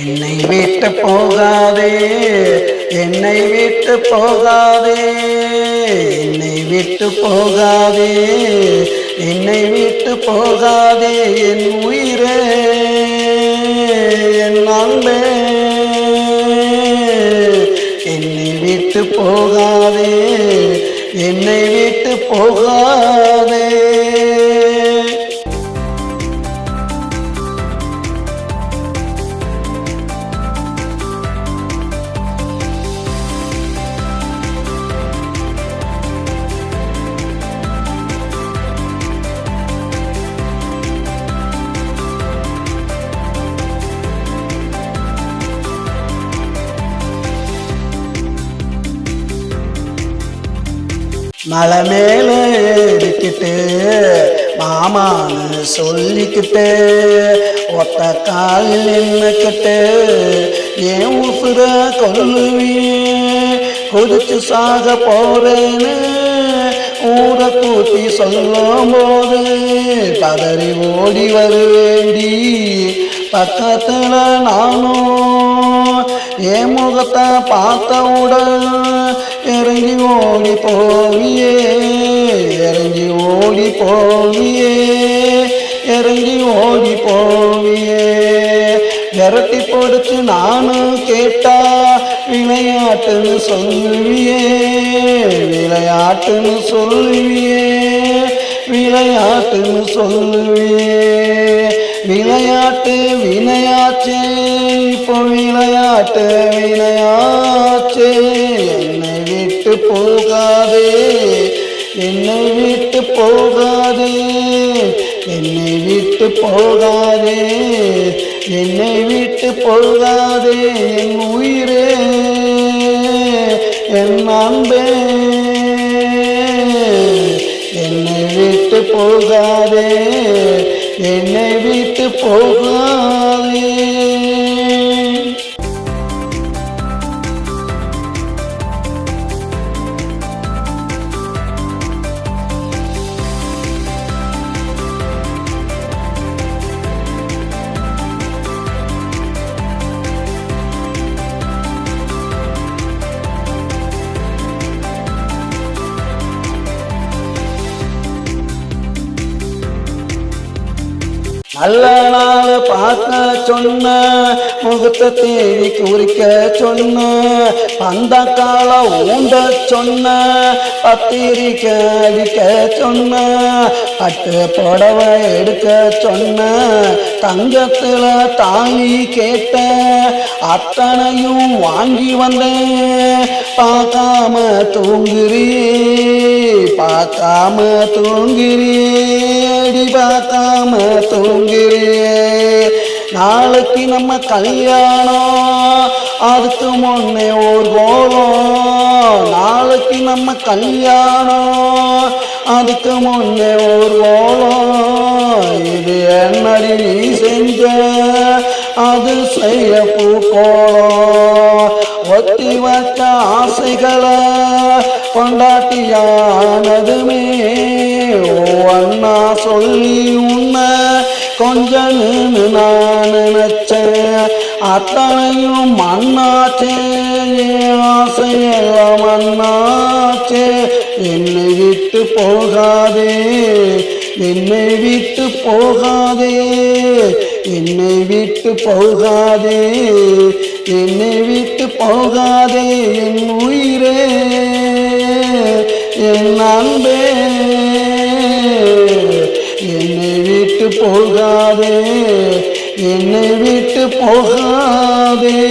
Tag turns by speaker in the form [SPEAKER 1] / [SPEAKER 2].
[SPEAKER 1] என்னை விட்டு போகாதே, என்னை விட்டு போகாதே, என்னை விட்டு போகாதே, என்னை விட்டு போகாதே, என் உயிரே, என் அன்பே, என்னை விட்டு போகாதே, என்னை விட்டு போகாதே. மலை மேல ஏறிக்கிட்டு மாமான்னு சொல்லிக்கிட்டு ஒத்த காலில் நின்னுக்கிட்டு ஏன் உசுர கொல்லுவியே, கொதிச்சு சாக போறேன்னு ஊரை கூட்டி சொல்லும் போது பதறி ஓடி வருவேண்டி. பக்கத்துல நானும் என் முகத்தை பார்த்தவுடன் இறங்கி ஓடி போவியே, இறங்கி ஓடி போவியே, இறங்கி ஓடி போவியே. விரட்டி போடுச்சு நானும் கேட்டா விளையாட்டுன்னு சொல்லுவியே, விளையாட்டுன்னு சொல்லுவியே, விளையாட்டுன்னு சொல்லுவியே. விளையாட்டு வினையாச்சே, இப்போ விளையாட்டு வினையாச்சே. என்னை விட்டு போகாதே, என்னை விட்டு போகாதே, என்னை விட்டு போகாதே, என்னை விட்டு போகாதே, என் உயிரே, என் அன்பே, என்னை விட்டு போகாதே, என்னை விட்டு போகாதே. நல்ல நாள் பார்க்க சொன்ன, முகத்தை தேடி குறிக்க சொன்ன, அந்த காலம் ஊண்ட சொன்ன, பத்திரிக்கை அடிக்க சொன்ன, பட்டு புடவை எடுக்க சொன்ன, தங்கத்துல தாலி கேட்ட, அத்தனையும் வாங்கி வந்தேன். பார்க்காம தூங்குறியே, பார்க்காம தூங்குறியே, பார்க்காம தூங்குறியே. நாளைக்கு நம்ம கல்யாணம், அதுக்கு முன்னே ஒரு கோலம். நாளைக்கு நம்ம கல்யாணம், அதுக்கு முன்னே ஒரு கோலம். இது என்னடி நீ செஞ்ச, அது செய்ய பூக்கோளம். ஒத்தி வச்ச ஆசைகளை கொண்டாட்டியானதுமே அண்ணா சொல்லி உன்னை கொஞ்சன்னு நான் நினைச்சேன். அத்தனையும் மண்ணாச்சே, ஆசையெல்லாம் மண்ணாச்சே. என்னை விட்டு போகாதே, என்னை விட்டு போகாதே, என்னை விட்டு போகாதே, என்னை விட்டு போகாதே, என் உயிரே, என் அன்பே, என்னை விட்டு போகாதே, என்னை விட்டு போகாதே.